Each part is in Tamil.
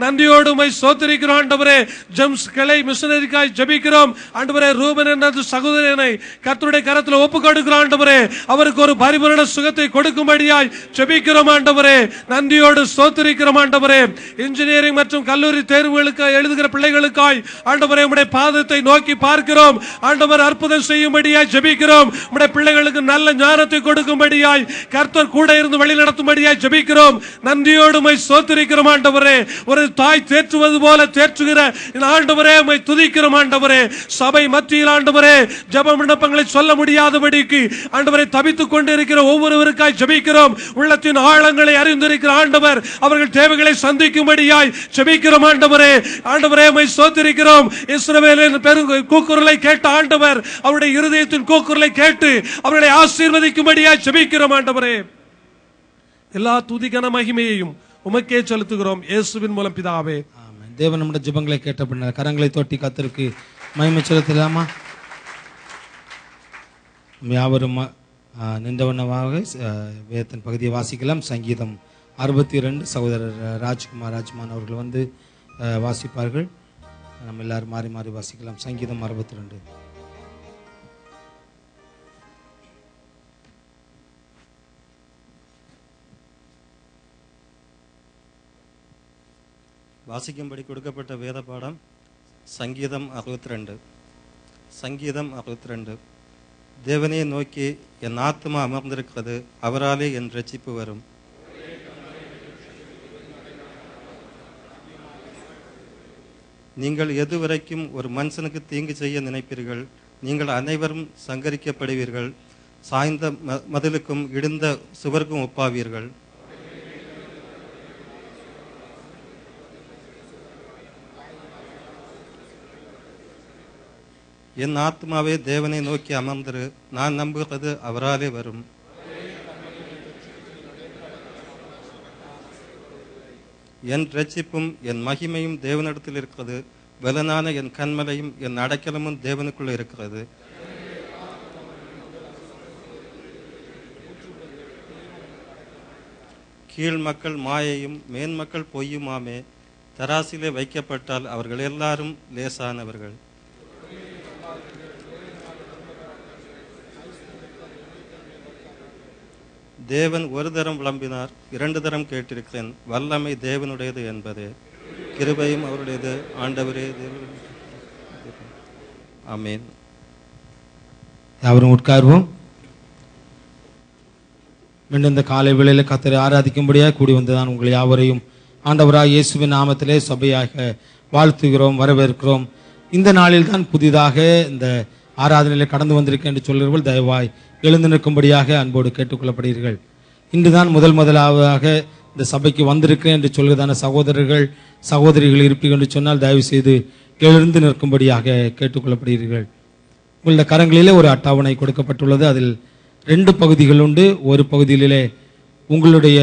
நன்றியோடு உம்மை ஸ்தோத்திரிக்கிறோம் ஆண்டவரே. ஜெம்ஸ் கிளை மிஷனரிக்காய் ஜெபிக்கிறோம் ஆண்டவரே. ரூபன் என்ற சகோதரனை கர்த்தருடைய கரத்தில் ஒப்பு கொடுக்கிறோம் ஆண்டவரே. அவருக்கு ஒரு பரிபூரண சுகத்தை கொடுக்கும்படியாய் ஜெபிக்கிறோம் ஆண்டவரே. நன்றியோடு ஸ்தோத்திரிக்கிறோம் ஆண்டவரே. இன்ஜினியரிங் மற்றும் கல்லூரி தேர்வுகளுக்கு எழுதுகிற பிள்ளைகளுக்காய் ஆண்டவரே உம்முடைய பாதத்தை நோக்கி பார்க்கிறோம் ஆண்டவர். அற்புதம் செய்யும்படியாய் ஜெபிக்கிறோம். உம்முடைய பிள்ளைகளுக்கு நல்ல ஞானத்தை கொடுக்கும்படியாய் கர்த்தர் கூட இருந்து வழி நடத்தும்படியாய் ஜெபிக்கிறோம். நன்றியோடு உம்மை ஸ்தோத்திரிக்கிறோம் ஆண்டவரே. ஒரு தாய் தேற்றுவது போல தேற்றுகிற ஆண்டவரே உம்மை துதிக்கிறோம் ஆண்டவரே. சபை மத்தியில் ஆண்டவரே ஜெப விண்ணப்பங்களை சொல்ல முடியாதபடிக்கு ஆண்டவரை தவித்துக் கொண்டிருக்கிற ஒவ்வொருவருக்காய் ஜெபிக்கிறோம். உள்ளத்தின் ஆழங்களை அறிந்திருக்கிற ஆண்டவர் அவர்கள் தேவைகளை சந்திக்கும்படியாய் ஜெபிக்கிறோம் ஆண்டவரே. ஆண்டவரே உம்மை ஸ்தோத்திரிக்கிறோம். இஸ்ரவேலின் பெரும் கூக்குரலை கேட்ட ஆண்டவர் அவருடைய இருதயத்தின் கூக்குரலை கேட்டு அவர்களை ஆசீர்வதிக்கும்படியாய் ஜெபிக்கிறோம் ஆண்டவரே. எல்லா துதிகன மகிமையையும் உமக்கே செலுத்துகிறோம் இயேசுவின் மூலம் பிதாவே. ஆமென். தேவன் நம்முடைய ஜெபங்களை கேட்ட பின்னர் கரங்களை தொட்டி கர்த்தருக்கு மகிமை செலுத்தலாமா? யாவரும் நின்றவனமாக வேதத்தின் பகுதியை வாசிக்கலாம். சங்கீதம் 62 சகோதரர் ராஜ்குமார் ராஜ்மான் அவர்கள் வந்து வாசிப்பார்கள். நம்ம எல்லாரும் மாறி மாறி வாசிக்கலாம். சங்கீதம் 62. வாசிக்கும்படி கொடுக்கப்பட்ட வேத பாடம் சங்கீதம் 62. சங்கீதம் 62. தேவனே நோக்கி என் ஆத்மா அமர்ந்திருக்கிறது, அவராலே என் ரட்சிப்பு வரும். நீங்கள் எதுவரைக்கும் ஒரு மனுஷனுக்கு தீங்கு செய்ய நினைப்பீர்கள்? நீங்கள் அனைவரும் சங்கரிக்கப்படுவீர்கள். சாய்ந்த மதிலுக்கும் இடிந்த சுவருக்கும் ஒப்பாவீர்கள். என் ஆத்மாவே தேவனை நோக்கி அமர்ந்திரு, நான் நம்புகிறது அவராலே வரும். என் ரட்சிப்பும் என் மகிமையும் தேவனிடத்தில் இருக்கிறது. பலனான என் கண்மலையும் என் அடைக்கலமும் தேவனுக்குள்ள இருக்கிறது. கீழ் மக்கள் மாயையும் மேன்மக்கள் பொய்யுமாமே. தராசிலே வைக்கப்பட்டால் அவர்கள் எல்லாரும் லேசானவர்கள். தேவன் ஒரு தரம் விளம்பினார், 2 தரம் கேட்டிருக்கிறேன். வல்லமை தேவனுடையது என்பதே, கிருபையும் அவருடையது. ஆண்டவரே தேவன். ஆமென். யாவரும் உட்கார்வோம். மீண்டும் இந்த காலை வேளையில கர்த்தரை ஆராதிக்கும்படியாக கூடி வந்ததான் உங்கள் யாவரையும் ஆண்டவராக இயேசுவின் நாமத்திலே சபையாக வாழ்த்துகிறோம், வரவேற்கிறோம். இந்த நாளில் தான் புதிதாக இந்த ஆராதனையில கடந்து வந்திருக்கேன் என்று சொல்கிறவர்கள் தயவாய் எழுந்து நிற்கும்படியாக அன்போடு கேட்டுக்கொள்ளப்படுகிறீர்கள். இன்றுதான் முதலாவதாக இந்த சபைக்கு வந்திருக்கிறேன் என்று சொல்கிறதான சகோதரர்கள் சகோதரிகள் இருப்பீர்கள் என்று சொன்னால் தயவு செய்து எழுந்து நிற்கும்படியாக கேட்டுக்கொள்ளப்படுகிறீர்கள். உங்களுடைய கரங்களிலே ஒரு அட்டவணை கொடுக்கப்பட்டுள்ளது. அதில் 2 பகுதிகள் உண்டு. ஒரு பகுதியிலே உங்களுடைய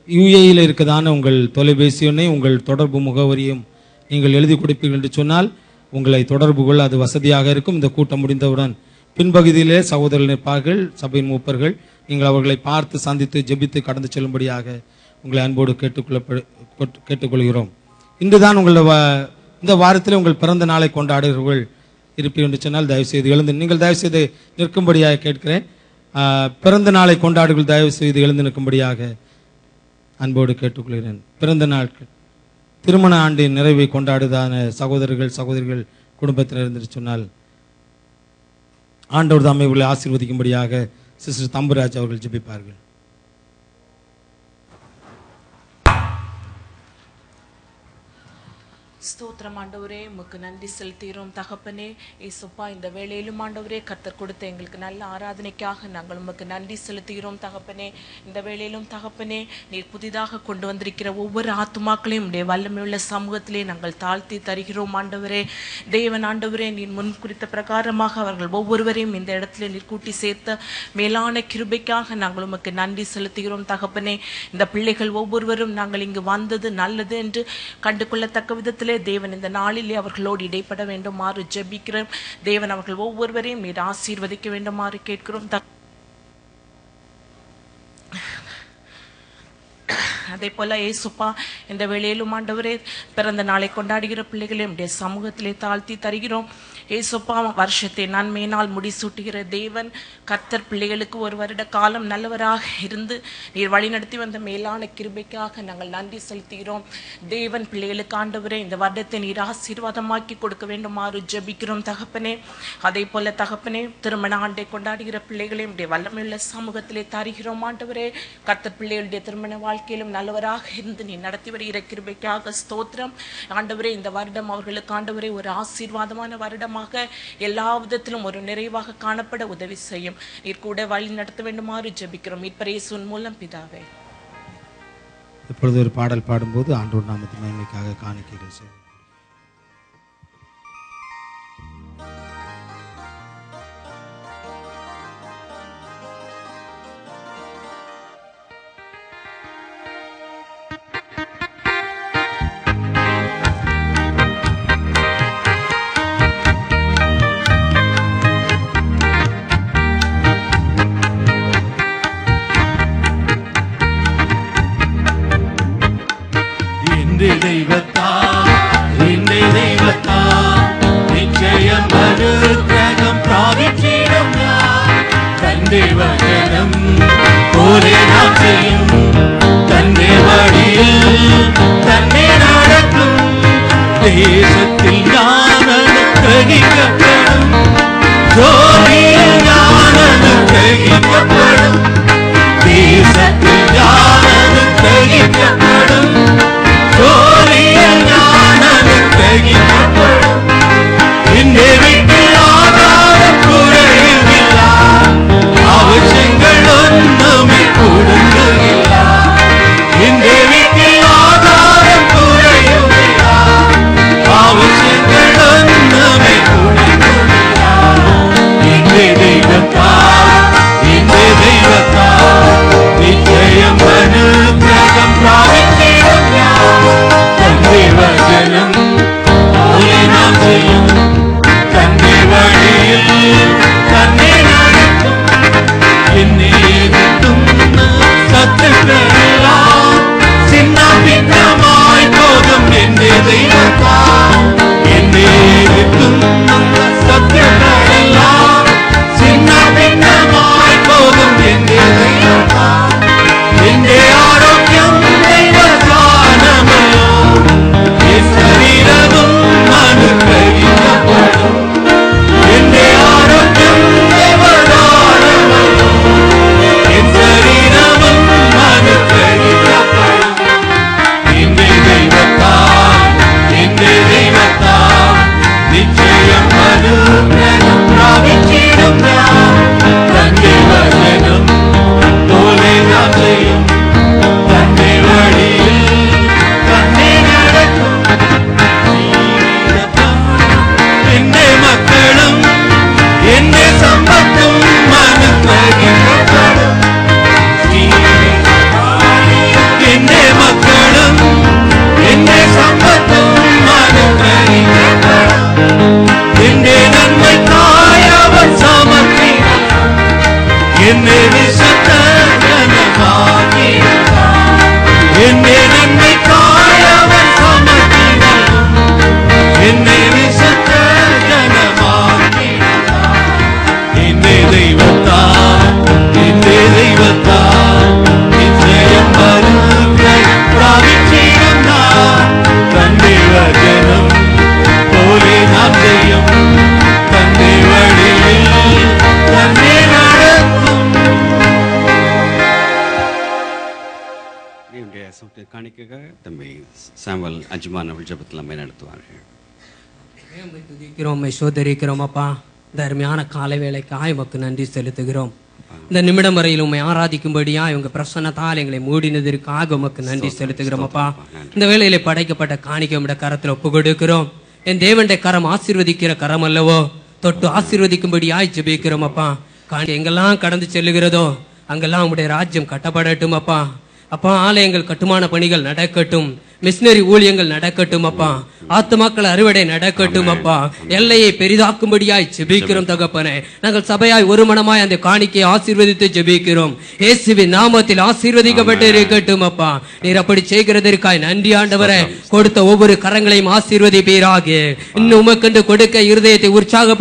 யுஏயில் இருக்கதான உங்கள் தொலைபேசி எண்ணை உங்கள் தொடர்பு முகவரியும் நீங்கள் எழுதி கொடுப்பீர்கள் என்று சொன்னால் உங்களை தொடர்பு கொள்ள அது வசதியாக இருக்கும். இந்த கூட்டம் முடிந்தவுடன் பின்பகுதியிலே சகோதரர்கள் நிற்பார்கள், சபையின் மூப்பர்கள். நீங்கள் அவர்களை பார்த்து சந்தித்து ஜெபித்து கடந்து செல்லும்படியாக உங்களை அன்போடு கேட்டுக்கொள்கிறோம். இன்றுதான் இந்த வாரத்தில் உங்கள் பிறந்த நாளை கொண்டாடுகிறவர்கள் இருப்பீர்கள் என்று சொன்னால் தயவு செய்து எழுந்து நீங்கள் தயவு செய்து நிற்கும்படியாக கேட்கிறேன். பிறந்த நாளை கொண்டாடுகள் தயவு செய்து எழுந்து நிற்கும்படியாக அன்போடு கேட்டுக்கொள்கிறேன். பிறந்த நாட்கள் திருமண ஆண்டின் நிறைவை கொண்டாடுதான சகோதரர்கள் சகோதரிகள் குடும்பத்தினர் இருந்து சொன்னால் ஆண்டவர் தாமே உங்களை ஆசீர்வதிக்கும்படியாக சிஸ்டர் தம்புராஜ் அவர்கள் ஜெபிப்பார்கள். ஸ்தோத்திரம் ஆண்டவரே, உமக்கு நன்றி செலுத்துகிறோம் தகப்பனே. ஏசுப்பா, இந்த வேளையிலும் ஆண்டவரே கர்த்தர் கொடுத்த எங்களுக்கு நல்ல ஆராதனைக்காக நாங்கள் உமக்கு நன்றி செலுத்துகிறோம் தகப்பனே. இந்த வேளையிலும் தகப்பனே, நீர் புதிதாக கொண்டு வந்திருக்கிற ஒவ்வொரு ஆத்துமாக்களையும் உடைய வல்லமையுள்ள சமூகத்திலே நாங்கள் தாழ்த்தி தருகிறோம் ஆண்டவரே. தேவன் ஆண்டவரே, நீர் முன் குறித்த பிரகாரமாக அவர்கள் ஒவ்வொருவரையும் இந்த இடத்துல நீர் கூட்டி சேர்த்த மேலான கிருபைக்காக நாங்கள் உமக்கு நன்றி செலுத்துகிறோம் தகப்பனே. இந்த பிள்ளைகள் ஒவ்வொருவரும் நாங்கள் இங்கு வந்தது நல்லது என்று கண்டு கொள்ளத்தக்க விதத்தில் தேவன் இந்த நாளிலே அவர்களோடு இடைப்பட வேண்டுமாறு ஜெபிக்கிறோம். தேவன் அவர்கள் ஒவ்வொருவரையும் நீர் ஆசீர்வதிக்க வேண்டுமாறு கேட்கிறோம். அதே போல ஏசுப்பா இந்த வேளையிலும் ஆண்டவரே பிறந்த நாளை கொண்டாடுகிற பிள்ளைகளை உடைய சமூகத்திலே தாழ்த்தி தருகிறோம். ஏசுப்பா வருஷத்தை நன்மையினால் முடிசூட்டுகிற தேவன் கர்த்தர் பிள்ளைகளுக்கு ஒரு வருட காலம் நல்லவராக இருந்து நீர் வழிநடத்தி வந்த மேலான கிருபைக்காக நாங்கள் நன்றி செலுத்துகிறோம். தேவன் பிள்ளைகளுக்கு ஆண்டவரே இந்த வருடத்தை நீர் ஆசீர்வாதமாக்கி கொடுக்க வேண்டுமாறு ஜெபிக்கிறோம் தகப்பனே. அதே போல தகப்பனே திருமண ஆண்டை கொண்டாடுகிற பிள்ளைகளை உடைய வல்லமையுள்ள சமூகத்திலே தருகிறோம் ஆண்டவரே. கர்த்தர் பிள்ளைகளுடைய திருமண வாழ்க்கையிலும் நல்லவராக இருந்து நீ நடத்தி வருகிற கிருபைக்காக ஸ்தோத்திரம் ஆண்டவரே. இந்த வருடம் அவர்களுக்கு ஆண்டவரே ஒரு ஆசீர்வாதமான வருடமாக எல்லா விதத்திலும் ஒரு நிறைவாக காணப்பட உதவி செய்யும். நீர் கூட வழி நடத்த வேண்டுமாறு ஜெபிக்கிறோம் மீட்பர் இயேசுவின் மூலம் பிதாவே. இப்பொழுது ஒரு பாடல் பாடும்போது ஆண்டவர் நாமத்தின் மகிமைக்காக காணிக்கைகள் செய்வோம். நிச்சயம் அனுக்கிரகம் பிராபிக்கிறோம் தேவஜனம் போலே நாம் செய்யும் தன்னை வழியில் தன்னை நடக்கும் தேசத்தில் ஞான கிரகிக்கப்படும் ஜோதியில் ஞான கிரகிக்கப்படும் தேசத்தில் ஞான கிரகிக்கப்படும் ஜோதியில் ஞான கிரகிக்கப்படும் இந்த வீட்டில் ஆதாரம் குறைவில்லை அவசியங்கள் ஒன்றுமே கொடுக்கவில்லை இந்த வீட்டில் ஆதாரம் குறைவில்லை அவசியங்கள் ஒன்றுமே கொடுக்கவில்லை இந்த தெய்வத்தால் நிச்சயம் அனுக்கிரகம் பிராபிக்கிறோம் தந்தை வசனம் போலே நாம் செய்யும் தந்தை வழியில் தன்னை நடத்தும் என்னை எதிர்த்தும் சத்துக்களெல்லாம் சின்ன பின்னமாய் போகும் என்னை தெய்வத்தால் என்னை எதிர்த்தும் சத்துக்களெல்லாம் சின்ன பின்னமாய் போகும் என்னை தெய்வத்தால் என்னை ஆரோக்கியம் தெய்வதானமோ என் சரீரமும் அனுகிரகிக்கப்படும் என்னை ஆரோக்கியம் தெய்வதானமோ என் சரீரமும் அனுகிரகிக்கப்படும் என்னை தெய்வத்தால் நிச்சயம் அனுக்கிரகம் பிராபிக்கிறோம் தந்தை வசனம் போலே நாம் செய்யும் தந்தை வழியில் தன்னை நடக்கும் என்னை மக்களும் என்னை சம்பத்தும் அனுகிரகிக்கப்படும் என்னை மக்களும் என்னை சம்பத்தும் அனுகிரகிக்கப்படும் என்னை நன்மைக்காய் அவர் சமர்ப்பித்தார் என்னை விசுத்த ஜனமாக்கினார் என்னை நன்மைக்காய் அவர் சமர்ப்பித்தார் என்னை விசுத்த ஜனமாக்கினார் என்னை தெய்வத்தால் நிச்சயம் அனுக்கிரகம் பிராபிக்கிறோம் தந்தை வசனம் போலே நாம் செய்யும் தந்தை வழியில் தன்னை நடத்தும் என்னுடைய சொத்தை காணிக்கைக்காக தம்பி சாமுவேல் அஜ்மான் அவர்கள் ஜெபத்தில் நம்மை நடத்துவார்கள். உம்மை துதிக்கிறோம், உம்மை சோதரிக்கிறோம் அப்பா. இந்த அருமையான காலை வேளைக்காய் உமக்கு நன்றி செலுத்துகிறோம். இந்த நிமிடம் வரையில் உம்மை ஆராதிக்கும்படியா இவங்க பிரசன்னத்தால் எங்களை மூடினதற்காக உமக்கு நன்றி செலுத்துகிறோம் அப்பா. இந்த வேளையில படைக்கப்பட்ட காணிக்கை உம்முடைய கரத்தில் ஒப்பு கொடுக்கிறோம். என் தேவனுடைய கரம் ஆசீர்வதிக்கிற கரம் அல்லவோ, தொட்டு ஆசீர்வதிக்கும்படியாய் ஜெபிக்கிறோம் அப்பா. காணிக்கை எங்கெல்லாம் கடந்து செல்லுகிறதோ அங்கெல்லாம் உம்முடைய ராஜ்யம் கட்டப்படட்டும் அப்பா. அப்பா, ஆலயங்கள் கட்டுமான பணிகள் நடக்கட்டும், மிஷினரி ஊழியங்கள் நடக்கட்டும் அப்பா. ஆத்துமாக்கள் அறுவடை நடக்கட்டும் அப்பா. எல்லையை பெரிதாக்கும்படியாய் ஜெபிக்கிறோம் தகப்பனே. நாங்கள் சபையாய் ஒரு மனமாய் அந்த காணிக்கையை ஆசீர்வதித்து ஜெபிக்கிறோம். இயேசுவின் நாமத்தில் ஆசீர்வதிக்கப்பட்டு இருக்கட்டும் அப்பா. நீர் அப்படி செய்கிறதற்காய் நன்றி ஆண்டவரே. கொடுத்த ஒவ்வொரு கரங்களையும் ஆசீர்வதிப்பீராக. இன்னும் உமக்கென்று கொடுக்க இருதயத்தை உற்சாகப்பட்டு